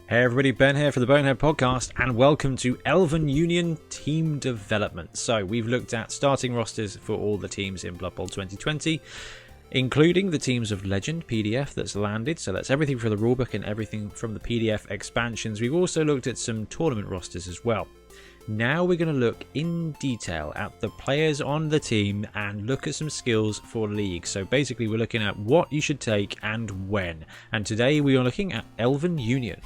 Hey everybody, Ben here for the Bonehead podcast, and welcome to Elven Union Team Development. So we've looked at starting rosters for all the teams in Blood Bowl 2020, including the Teams of Legend PDF that's landed. So that's everything from the rulebook and everything from the PDF expansions. We've also looked at some tournament rosters as well. Now we're going to look in detail at the players on the team and look at some skills for League. So basically we're looking at what you should take and when. And today we are looking at Elven Union.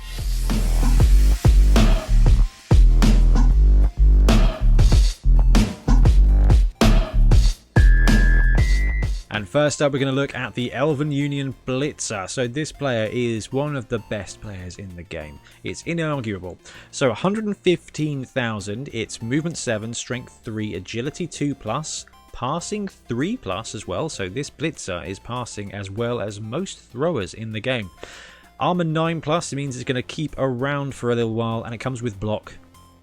And first up, we're going to look at the Elven Union Blitzer. So this player is one of the best players in the game. It's inarguable. So 115,000, it's movement 7, strength 3, agility 2+, passing 3+ as well. So this Blitzer is passing as well as most throwers in the game. Armor 9+, it means it's going to keep around for a little while, and it comes with block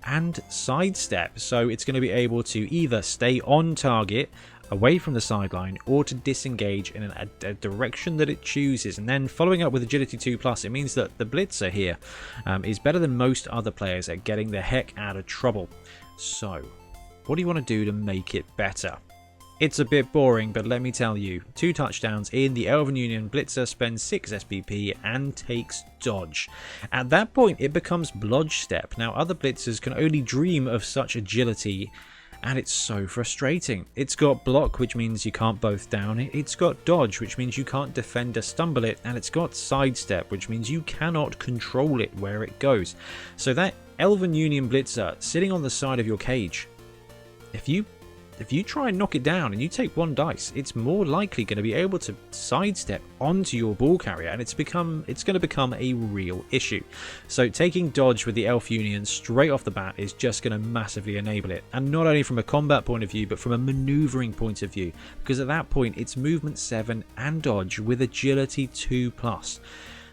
and sidestep. So it's going to be able to either stay on target, away from the sideline, or to disengage in a direction that it chooses. And then following up with agility 2+, it means that the Blitzer here is better than most other players at getting the heck out of trouble. So what do you want to do to make it better? It's a bit boring, but let me tell you, 2 touchdowns in the Elven Union Blitzer spends 6 SPP and takes dodge. At that point it becomes blodge step. Now other Blitzers can only dream of such agility, and it's so frustrating. It's got block, which means you can't both down it. It's got dodge, which means you can't defend or stumble it. And it's got sidestep, which means you cannot control it where it goes. So that Elven Union Blitzer sitting on the side of your cage, if you try and knock it down and you take 1 dice, it's more likely going to be able to sidestep onto your ball carrier, and it's going to become a real issue. So taking dodge with the Elf Union straight off the bat is just going to massively enable it, and not only from a combat point of view but from a maneuvering point of view, because at that point it's movement 7 and dodge with agility 2+.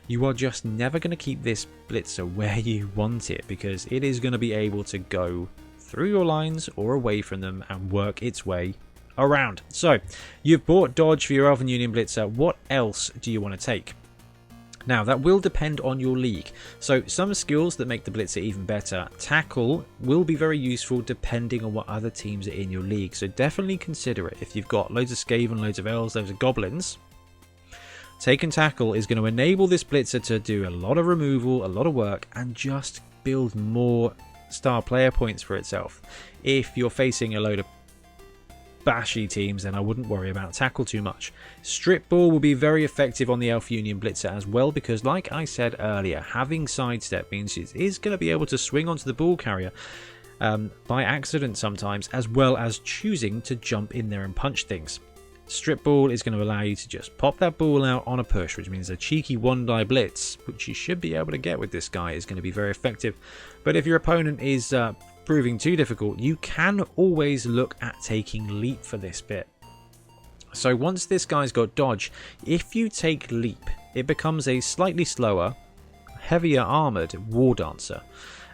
You are just never going to keep this Blitzer where you want it, because it is going to be able to go through your lines or away from them and work its way around. So you've bought dodge for your Elven Union Blitzer. What else do you want to take? Now that will depend on your league. So some skills that make the Blitzer even better. Tackle will be very useful depending on what other teams are in your league. So definitely consider it. If you've got loads of Skaven, loads of Elves, loads of Goblins, taking tackle is going to enable this Blitzer to do a lot of removal, a lot of work, and just build more star player points for itself. If you're facing a load of bashy teams, then I wouldn't worry about tackle too much. Strip ball will be very effective on the Elf Union Blitzer as well, because like I said earlier, having sidestep means it is going to be able to swing onto the ball carrier by accident sometimes, as well as choosing to jump in there and punch things. Strip ball is going to allow you to just pop that ball out on a push, which means a cheeky 1-die blitz, which you should be able to get with this guy, is going to be very effective. But if your opponent is proving too difficult, you can always look at taking leap for this bit. So once this guy's got dodge, if you take leap, it becomes a slightly slower, heavier armored war dancer.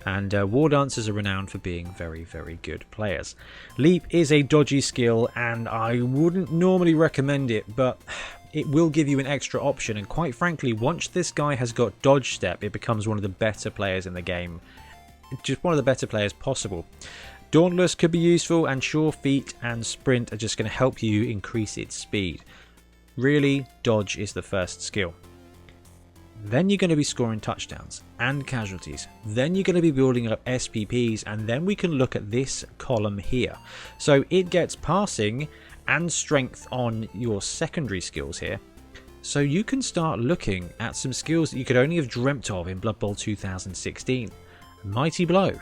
And war dancers are renowned for being very, very good players. Leap is a dodgy skill, and I wouldn't normally recommend it, but it will give you an extra option. And quite frankly, once this guy has got dodge step, it becomes one of the better players in the game. Just one of the better players possible. Dauntless could be useful, and sure feet and sprint are just going to help you increase its speed. Really, dodge is the first skill. Then you're going to be scoring touchdowns and casualties. Then you're going to be building up SPPs, and then we can look at this column here. So it gets passing and strength on your secondary skills here. So you can start looking at some skills that you could only have dreamt of in Blood Bowl 2016. Mighty Blow,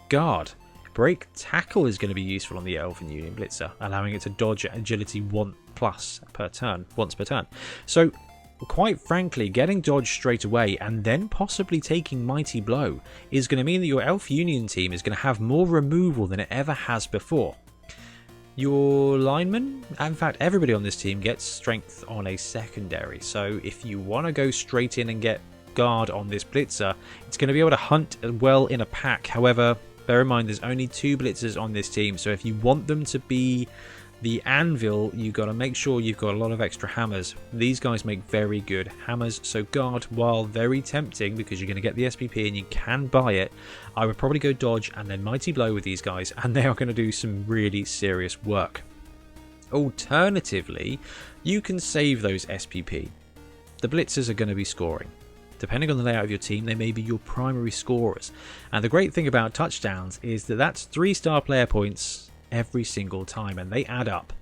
Guard, Break Tackle is going to be useful on the Elven Union Blitzer, allowing it to dodge at agility 1+ per turn, once per turn. So quite frankly, getting dodge straight away and then possibly taking Mighty Blow is going to mean that your Elf Union team is going to have more removal than it ever has before. Your linemen, in fact everybody on this team, gets strength on a secondary. So if you want to go straight in and get guard on this Blitzer, it's going to be able to hunt well in a pack. However, bear in mind there's only 2 Blitzers on this team, so if you want them to be The anvil, you got to make sure you've got a lot of extra hammers. These guys make very good hammers, so guard, while very tempting because you're going to get the SPP and you can buy it, I would probably go dodge and then mighty blow with these guys, and they are going to do some really serious work. Alternatively, you can save those SPP. The blitzers are going to be scoring. Depending on the layout of your team, they may be your primary scorers. And the great thing about touchdowns is that that's 3-star player points every single time, and they add up.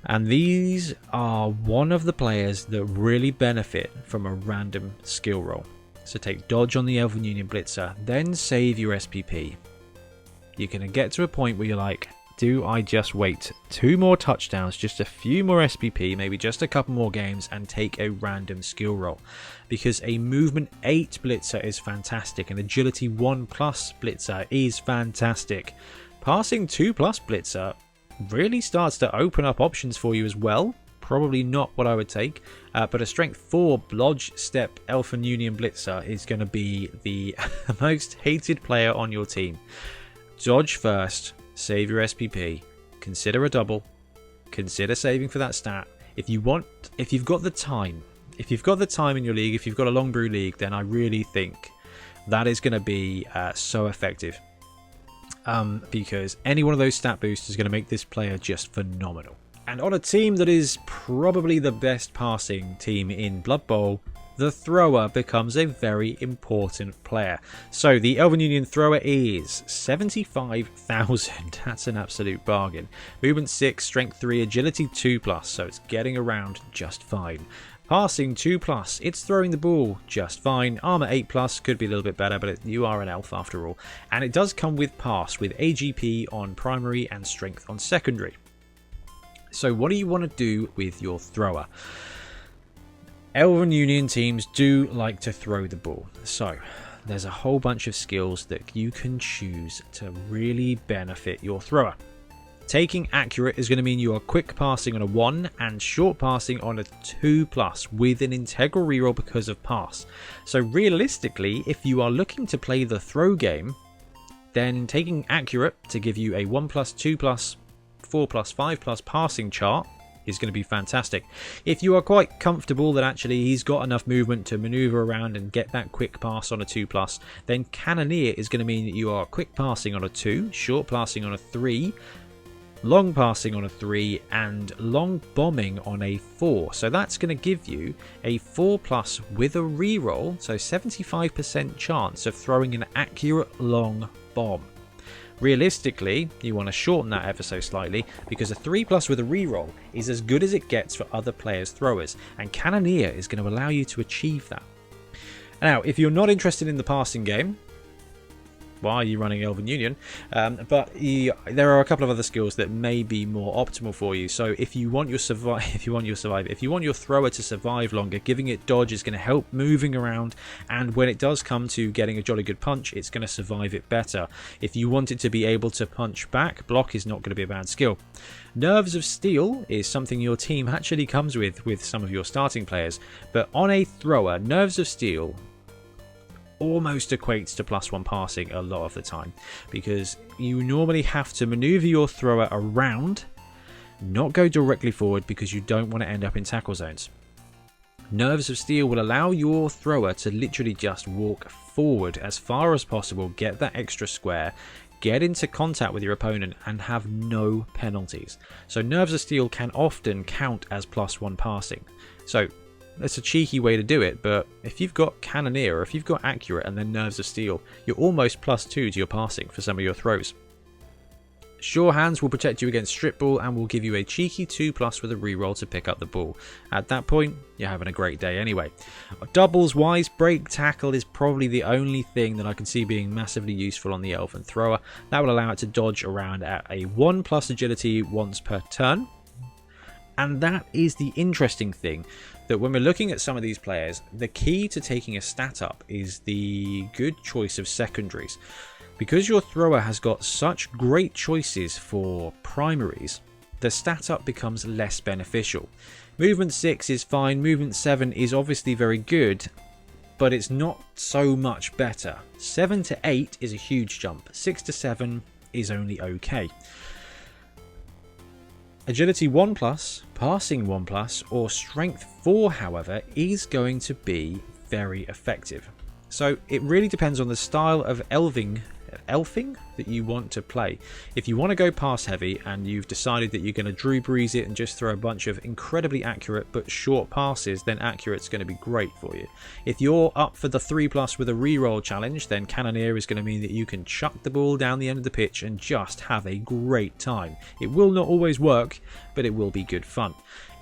And these are one of the players that really benefit from a random skill roll. So take dodge on the Elven Union Blitzer, then save your SPP. You're going to get to a point where you're like, do I just wait 2 more touchdowns, just a few more SPP, maybe just a couple more games, and take a random skill roll? Because a movement 8 Blitzer is fantastic, an agility 1+ Blitzer is fantastic. Passing 2+ Blitzer really starts to open up options for you as well. Probably not what I would take, but a strength 4 Blodge Step Elven Union Blitzer is going to be the most hated player on your team. Dodge first, save your SPP, consider a double, consider saving for that stat. If you've got the time in your league, if you've got a long brew league, then I really think that is going to be so effective. Because any one of those stat boosts is going to make this player just phenomenal. And on a team that is probably the best passing team in Blood Bowl, the thrower becomes a very important player. So the Elven Union thrower is 75,000. That's an absolute bargain. Movement 6, strength 3, agility 2+, so it's getting around just fine. Passing 2+, it's throwing the ball just fine. Armor 8+, could be a little bit better, but you are an elf after all. And it does come with pass, with AGP on primary and strength on secondary. So what do you want to do with your thrower? Elven Union teams do like to throw the ball. So there's a whole bunch of skills that you can choose to really benefit your thrower. Taking accurate is going to mean you are quick passing on a 1 and short passing on a 2+ with an integral reroll because of pass. So realistically, if you are looking to play the throw game, then taking accurate to give you a 1+, 2+, 4+, 5+ passing chart is going to be fantastic. If you are quite comfortable that actually he's got enough movement to maneuver around and get that quick pass on a 2+, then Cannoneer is going to mean that you are quick passing on a 2, short passing on a 3, long passing on a 3, and long bombing on a 4. So that's going to give you a 4+ with a reroll, so 75% chance of throwing an accurate long bomb. Realistically, you want to shorten that ever so slightly, because a 3+ with a reroll is as good as it gets for other players' throwers, and Cannoneer is going to allow you to achieve that. Now, if you're not interested in the passing game, why are you running Elven Union? But there are a couple of other skills that may be more optimal for you. So if you want your thrower to survive longer, giving it dodge is going to help moving around, and when it does come to getting a jolly good punch, it's going to survive it better. If you want it to be able to punch back, block is not going to be a bad skill. Nerves of Steel is something your team actually comes with some of your starting players, but on a thrower, Nerves of Steel almost equates to +1 passing a lot of the time, because you normally have to maneuver your thrower around, not go directly forward, because you don't want to end up in tackle zones. Nerves of Steel will allow your thrower to literally just walk forward as far as possible, get that extra square, get into contact with your opponent, and have no penalties. So Nerves of Steel can often count as +1 passing. So that's a cheeky way to do it, but if you've got Cannoneer, or if you've got Accurate and then Nerves of Steel, you're almost +2 to your passing for some of your throws. Sure Hands will protect you against Strip Ball and will give you a cheeky 2+ with a reroll to pick up the ball. At that point, you're having a great day anyway. Doubles wise, Break Tackle is probably the only thing that I can see being massively useful on the Elven Thrower. That will allow it to dodge around at a 1+ agility once per turn. And that is the interesting thing, that when we're looking at some of these players, the key to taking a stat up is the good choice of secondaries. Because your thrower has got such great choices for primaries, the stat up becomes less beneficial. Movement 6 is fine, movement 7 is obviously very good, but it's not so much better. 7 to 8 is a huge jump, 6 to 7 is only okay. Agility 1+, passing 1+, or strength 4, however, is going to be very effective. So it really depends on the style of elfing that you want to play. If you want to go pass heavy and you've decided that you're going to Drew Brees it and just throw a bunch of incredibly accurate but short passes, then accurate's going to be great for you. If you're up for the 3+ with a reroll challenge, then Cannoneer is going to mean that you can chuck the ball down the end of the pitch and just have a great time. It will not always work, but it will be good fun.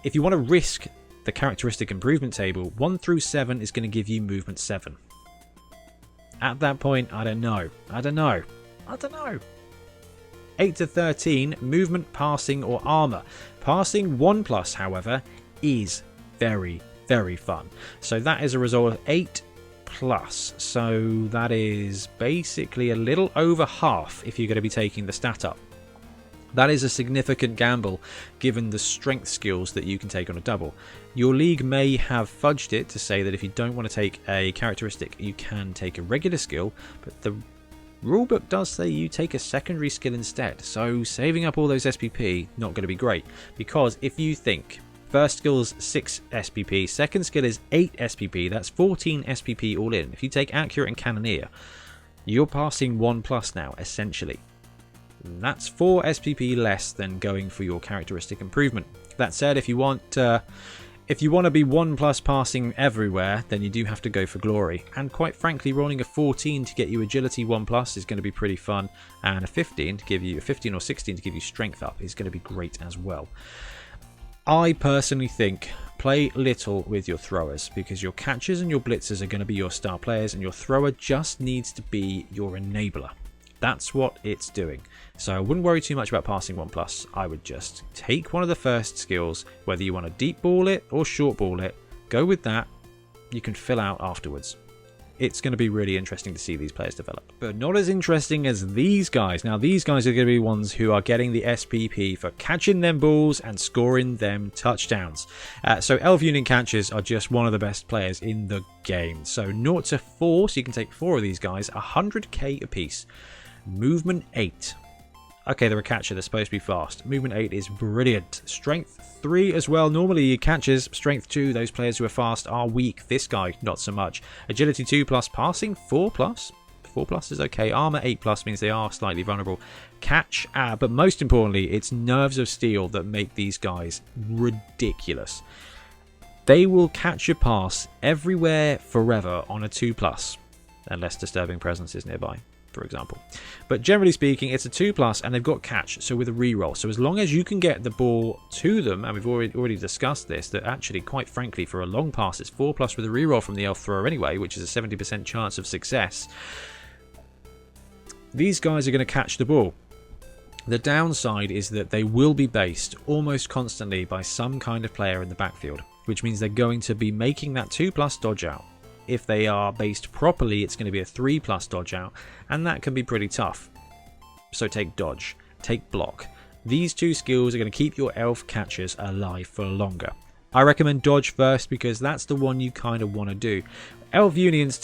If you want to risk the characteristic improvement table, 1 through 7 is going to give you movement 7. At that point, I don't know. 8 to 13, movement, passing, or armor. Passing 1+, however, is very, very fun. So that is a result of 8+. So that is basically a little over half if you're going to be taking the stat up. That is a significant gamble given the strength skills that you can take on a double. Your league may have fudged it to say that if you don't want to take a characteristic, you can take a regular skill, but the rulebook does say you take a secondary skill instead. So saving up all those SPP, not going to be great, because if you think first skill is 6 SPP, second skill is 8 SPP, that's 14 SPP all in. If you take Accurate and Cannoneer, you're passing 1+ now, essentially. That's 4 SPP less than going for your characteristic improvement. That said, if you want to be 1+ passing everywhere, then you do have to go for glory. And quite frankly, rolling a 14 to get you agility 1+ is going to be pretty fun, and a 15 to give you 15 or 16 to give you strength up is going to be great as well. I personally think play little with your throwers, because your catchers and your blitzers are going to be your star players, and your thrower just needs to be your enabler. That's what it's doing. So I wouldn't worry too much about passing 1+. I would just take one of the first skills, whether you want to deep ball it or short ball it, go with that. You can fill out afterwards. It's going to be really interesting to see these players develop. But not as interesting as these guys. Now these guys are going to be ones who are getting the SPP for catching them balls and scoring them touchdowns. So Elf Union catchers are just one of the best players in the game. So 0 to 4, so you can take 4 of these guys, 100k apiece. Movement 8. Okay, they're a catcher, they're supposed to be fast. Movement 8 is brilliant. Strength 3 as well. Normally catchers, strength 2, those players who are fast are weak. This guy, not so much. Agility 2+, passing 4+. 4+ is okay. Armor 8+ means they are slightly vulnerable. Catch, but most importantly, it's nerves of steel that make these guys ridiculous. They will catch a pass everywhere forever on a 2+, unless Disturbing Presence is nearby, for example. But generally speaking, it's a 2+, and they've got catch, so with a reroll. So as long as you can get the ball to them, and we've already discussed this, that actually, quite frankly, for a long pass, it's 4+ with a reroll from the elf thrower anyway, which is a 70% chance of success. These guys are going to catch the ball. The downside is that they will be based almost constantly by some kind of player in the backfield, which means they're going to be making that 2+ dodge out. If they are based properly, it's going to be a 3+ dodge out, and that can be pretty tough. So take dodge, take block. These two skills are going to keep your elf catchers alive for longer. I recommend dodge first because that's the one you kind of want to do. Elf unions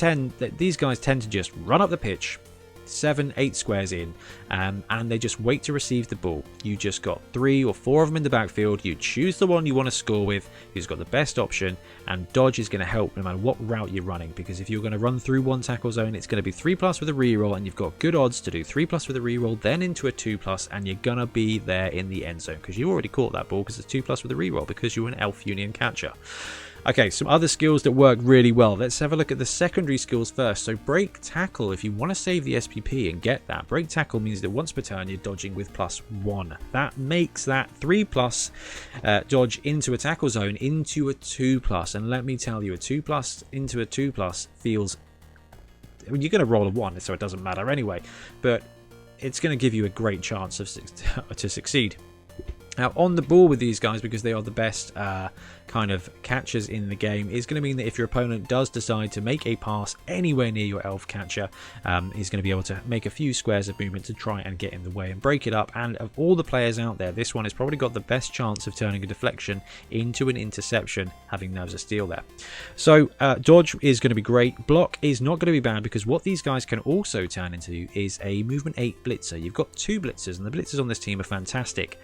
these guys tend to just run up the pitch, 7-8 squares in, and they just wait to receive the ball. You just got 3 or 4 of them in the backfield. You choose the one you want to score with, who's got the best option, and dodge is going to help no matter what route you're running, because if you're going to run through one tackle zone, it's going to be 3+ with a reroll, and you've got good odds to do 3+ with a reroll, then into a 2+, and you're going to be there in the end zone because you already caught that ball because it's 2+ with a reroll because you're an elf union catcher. Okay, some other skills that work really well. Let's have a look at the secondary skills first. So break tackle, if you want to save the SPP and get that, break tackle means that once per turn you're dodging with +1. That makes that 3+ dodge into a tackle zone into a 2+. And let me tell you, a 2+ into a 2+ feels... I mean, you're going to roll a 1, so it doesn't matter anyway. But it's going to give you a great chance to succeed. Now, on the ball with these guys, because they are the best kind of catchers in the game, is going to mean that if your opponent does decide to make a pass anywhere near your elf catcher, he's going to be able to make a few squares of movement to try and get in the way and break it up. And of all the players out there, this one has probably got the best chance of turning a deflection into an interception, having nerves of steel there. So dodge is going to be great. Block is not going to be bad, because what these guys can also turn into is a movement 8 blitzer. You've got 2 blitzers, and the blitzers on this team are fantastic.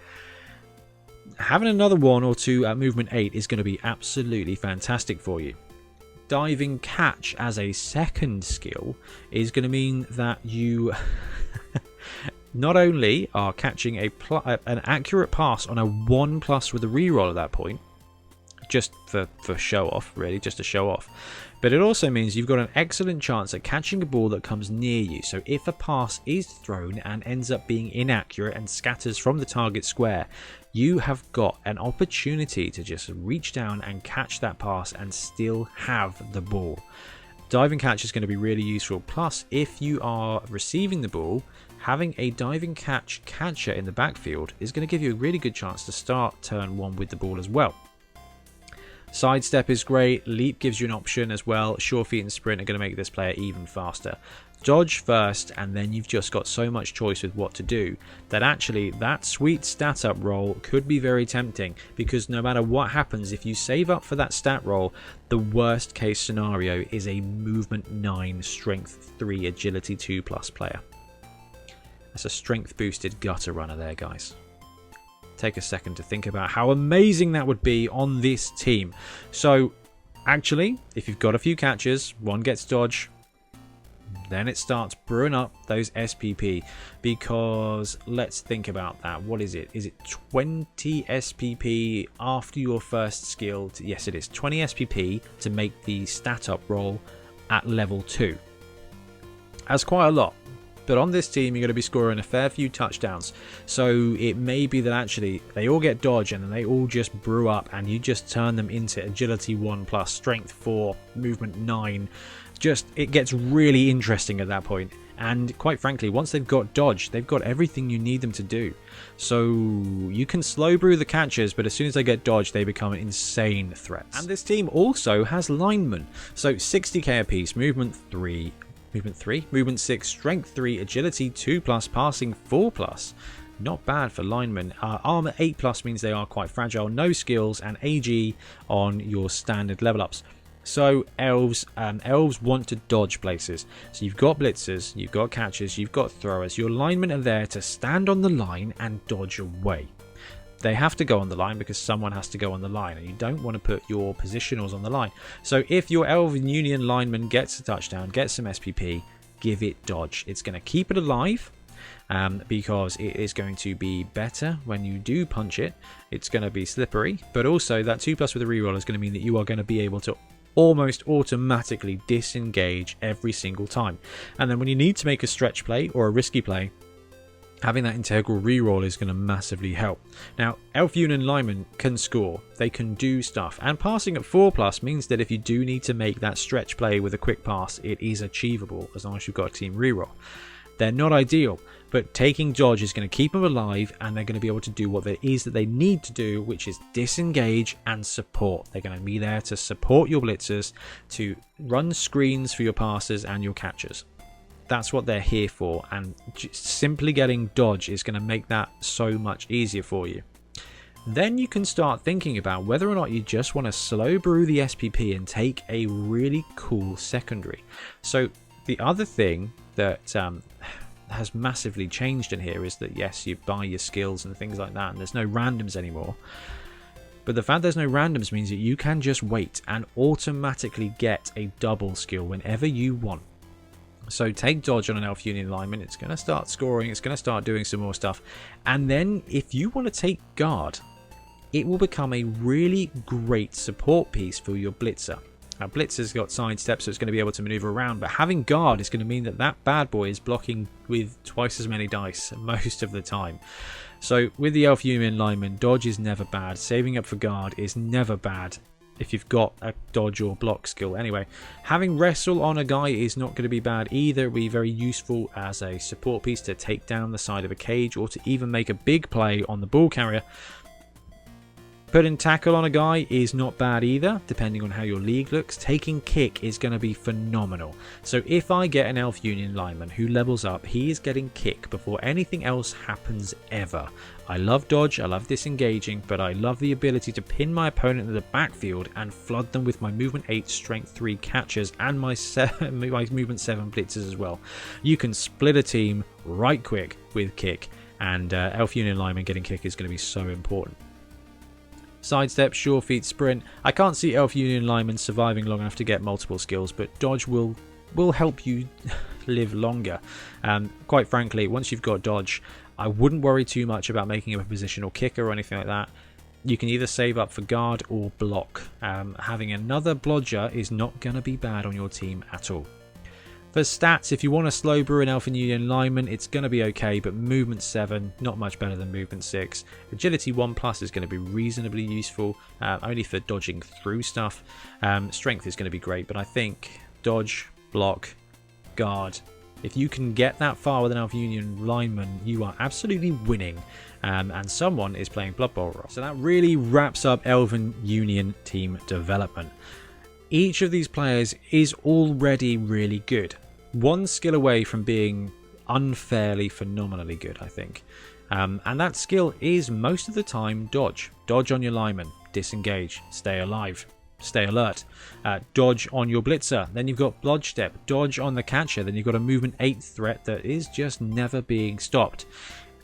having another 1 or 2 at movement 8 is going to be absolutely fantastic for you. Diving catch as a second skill is going to mean that you not only are catching an accurate pass on a 1+ with a reroll at that point, just for show off, really, just to show off, but it also means you've got an excellent chance at catching a ball that comes near you. So if a pass is thrown and ends up being inaccurate and scatters from the target square, you have got an opportunity to just reach down and catch that pass and still have the ball. Diving catch is going to be really useful. Plus, if you are receiving the ball, having a diving catch catcher in the backfield is going to give you a really good chance to start turn 1 with the ball as well. Sidestep is great. Leap gives you an option as well. Sure feet and sprint are going to make this player even faster. Dodge first, and then you've just got so much choice with what to do that actually that sweet stat up roll could be very tempting, because no matter what happens, if you save up for that stat roll, the worst case scenario is a movement 9, strength 3, agility 2+ player. That's a strength boosted gutter runner there, guys. Take a second to think about how amazing that would be on this team. So actually, if you've got a few catches, 1 gets dodge, then it starts brewing up those SPP, because let's think about that. What is it? Is it 20 SPP after your first skill? Yes, it is 20 SPP to make the stat up roll at level 2. That's quite a lot. But on this team, you're going to be scoring a fair few touchdowns. So it may be that actually they all get dodge and then they all just brew up and you just turn them into agility 1+, strength 4, movement 9. Just, it gets really interesting at that point. And quite frankly, once they've got dodge, they've got everything you need them to do. So you can slow brew the catches, but as soon as they get dodge, they become insane threats. And this team also has linemen. So 60k apiece, movement 6, strength 3, agility 2+, passing 4+. Not bad for linemen. Armor 8+ means they are quite fragile, no skills, and AG on your standard level ups. So elves want to dodge places. So you've got blitzers, you've got catchers, you've got throwers. Your linemen are there to stand on the line and dodge away. They have to go on the line because someone has to go on the line, and you don't want to put your positionals on the line. So if your Elven Union lineman gets a touchdown, gets some SPP, give it dodge. It's going to keep it alive, because it is going to be better when you do punch it. It's going to be slippery, but also that 2+ with a reroll is going to mean that you are going to be able to almost automatically disengage every single time. And then when you need to make a stretch play or a risky play, having that integral reroll is going to massively help. Now, Elf Union linemen can score, they can do stuff, and passing at 4+ means that if you do need to make that stretch play with a quick pass, it is achievable as long as you've got a team reroll. They're not ideal, but taking dodge is going to keep them alive, and they're going to be able to do what it is that they need to do, which is disengage and support. They're going to be there to support your blitzers, to run screens for your passers and your catchers. That's what they're here for, and simply getting dodge is going to make that so much easier for you. Then you can start thinking about whether or not you just want to slow brew the SPP and take a really cool secondary. So the other thing that has massively changed in here is that yes, you buy your skills and things like that, and there's no randoms anymore. But the fact there's no randoms means that you can just wait and automatically get a double skill whenever you want. So take dodge on an Elf Union lineman, it's going to start scoring, it's going to start doing some more stuff. And then if you want to take guard, it will become a really great support piece for your blitzer. Now, Blitzer's got sidestep, so it's going to be able to maneuver around, but having guard is going to mean that that bad boy is blocking with twice as many dice most of the time. So with the Elf Union lineman, dodge is never bad. Saving up for guard is never bad if you've got a dodge or block skill. Anyway, having wrestle on a guy is not going to be bad either. It'll be very useful as a support piece to take down the side of a cage or to even make a big play on the ball carrier. Putting tackle on a guy is not bad either, depending on how your league looks. Taking kick is going to be phenomenal. So if I get an Elf Union lineman who levels up, he is getting kick before anything else happens ever. I love dodge, I love disengaging, but I love the ability to pin my opponent in the backfield and flood them with my movement 8, strength 3 catchers and my movement 7 blitzers as well. You can split a team right quick with kick, and Elf Union lineman getting kick is going to be so important. Sidestep, sure feet, sprint. I can't see Elf Union Linemen surviving long enough to get multiple skills, but dodge will help you live longer. Quite frankly, once you've got dodge, I wouldn't worry too much about making him a positional kicker or anything like that. You can either save up for guard or block. Having another blodger is not going to be bad on your team at all. For stats, if you want a slow brew in Elven Union Lineman, it's going to be okay, but movement 7, not much better than movement 6. Agility 1+ is going to be reasonably useful, only for dodging through stuff. Strength is going to be great, but I think dodge, block, guard. If you can get that far with an Elven Union Lineman, you are absolutely winning. And someone is playing Blood Bowl role. So that really wraps up Elven Union team development. Each of these players is already really good. One skill away from being unfairly phenomenally good, I think. And that skill is most of the time dodge. Dodge on your lineman, disengage, stay alive, stay alert. Dodge on your blitzer, then you've got blodge step. Dodge on the catcher, then you've got a movement 8 threat that is just never being stopped.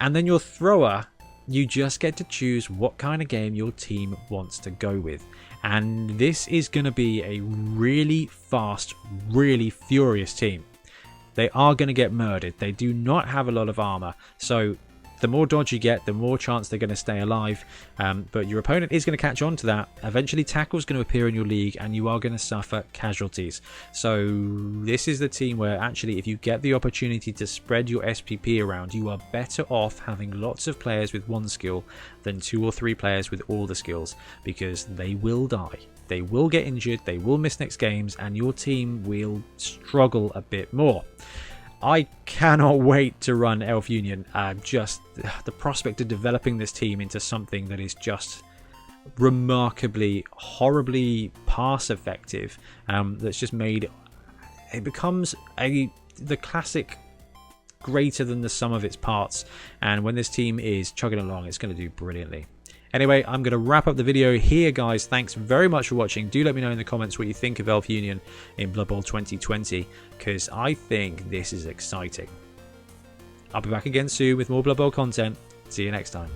And then your thrower, you just get to choose what kind of game your team wants to go with. And this is going to be a really fast, really furious team. They are going to get murdered. They do not have a lot of armor. So the more dodge you get, the more chance they're going to stay alive. But your opponent is going to catch on to that. Eventually tackle's going to appear in your league and you are going to suffer casualties. So this is the team where actually if you get the opportunity to spread your SPP around, you are better off having lots of players with one skill than 2 or 3 players with all the skills, because they will die. They will get injured, they will miss next games, and your team will struggle a bit more. I cannot wait to run Elf Union. Just the prospect of developing this team into something that is just remarkably, horribly pass effective. That's just made it becomes the classic greater than the sum of its parts. And when this team is chugging along, it's going to do brilliantly. Anyway, I'm going to wrap up the video here, guys. Thanks very much for watching. Do let me know in the comments what you think of Elf Union in Blood Bowl 2020, because I think this is exciting. I'll be back again soon with more Blood Bowl content. See you next time.